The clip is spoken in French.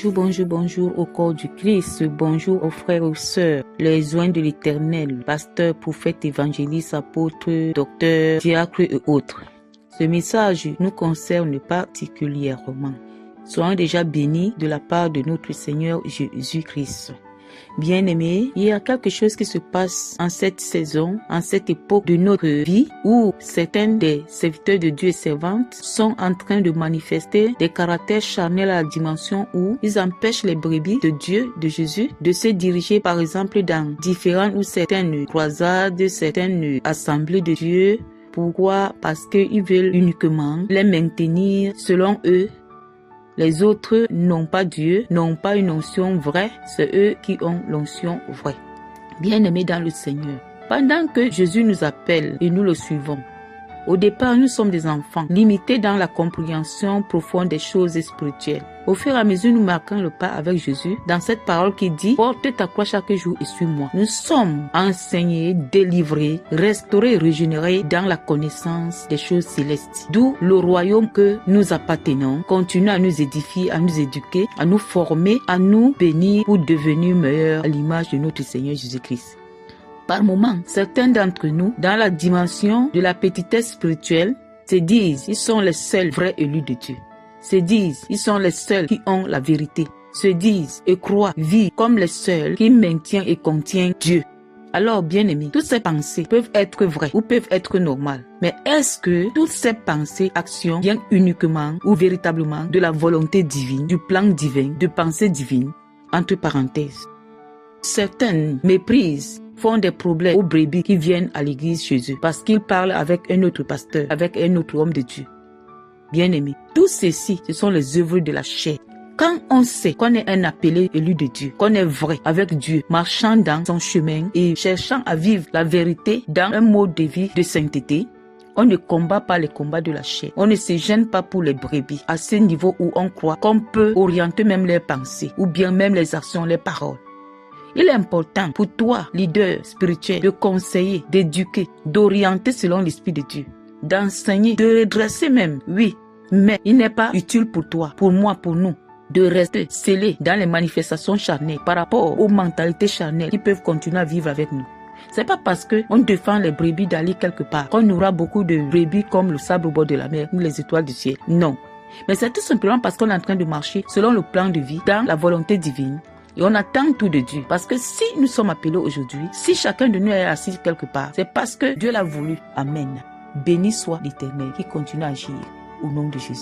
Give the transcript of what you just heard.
Bonjour au corps du Christ, bonjour aux frères et aux sœurs, les oints de l'Éternel, pasteurs, prophètes, évangélistes, apôtres, docteurs, diacres et autres. Ce message nous concerne particulièrement. Soyons déjà bénis de la part de notre Seigneur Jésus-Christ. Bien-aimés, il y a quelque chose qui se passe en cette saison, en cette époque de notre vie où certains des serviteurs de Dieu et servantes sont en train de manifester des caractères charnels à la dimension où ils empêchent les brebis de Dieu, de Jésus, de se diriger par exemple dans différentes ou certaines croisades, certaines assemblées de Dieu. Pourquoi? Parce qu'ils veulent uniquement les maintenir selon eux. Les autres n'ont pas Dieu, n'ont pas une onction vraie, c'est eux qui ont l'onction vraie. Bien-aimés dans le Seigneur, pendant que Jésus nous appelle et nous le suivons, au départ nous sommes des enfants, limités dans la compréhension profonde des choses spirituelles. Au fur et à mesure nous marquons le pas avec Jésus, dans cette parole qui dit « Porte ta croix chaque jour et suis-moi ». Nous sommes enseignés, délivrés, restaurés, régénérés dans la connaissance des choses célestes. D'où le royaume que nous appartenons continue à nous édifier, à nous éduquer, à nous former, à nous bénir pour devenir meilleurs à l'image de notre Seigneur Jésus-Christ. Par moments, certains d'entre nous, dans la dimension de la petitesse spirituelle, se disent ils sont les seuls vrais élus de Dieu. Se disent ils sont les seuls qui ont la vérité. Se disent et croient, vivent comme les seuls qui maintiennent et contiennent Dieu. Alors, bien-aimés, toutes ces pensées peuvent être vraies ou peuvent être normales. Mais est-ce que toutes ces pensées, actions viennent uniquement ou véritablement de la volonté divine, du plan divin, de pensée divine? Entre parenthèses. Certaines méprisent, font des problèmes aux brebis qui viennent à l'église chez eux parce qu'ils parlent avec un autre pasteur, avec un autre homme de Dieu. Bien-aimés, tout ceci, ce sont les œuvres de la chair. Quand on sait qu'on est un appelé élu de Dieu, qu'on est vrai avec Dieu, marchant dans son chemin et cherchant à vivre la vérité dans un mode de vie de sainteté, on ne combat pas les combats de la chair. On ne se gêne pas pour les brebis à ce niveau où on croit qu'on peut orienter même les pensées ou bien même les actions, les paroles. Il est important pour toi, leader spirituel, de conseiller, d'éduquer, d'orienter selon l'Esprit de Dieu, d'enseigner, de redresser même, oui. Mais il n'est pas utile pour toi, pour moi, pour nous, de rester scellés dans les manifestations charnelles par rapport aux mentalités charnelles qui peuvent continuer à vivre avec nous. C'est pas parce qu'on défend les brebis d'aller quelque part qu'on aura beaucoup de brebis comme le sable au bord de la mer ou les étoiles du ciel. Non. Mais c'est tout simplement parce qu'on est en train de marcher selon le plan de vie, dans la volonté divine. Et on attend tout de Dieu. Parce que si nous sommes appelés aujourd'hui, si chacun de nous est assis quelque part, c'est parce que Dieu l'a voulu. Amen. Béni soit l'Éternel qui continue à agir au nom de Jésus.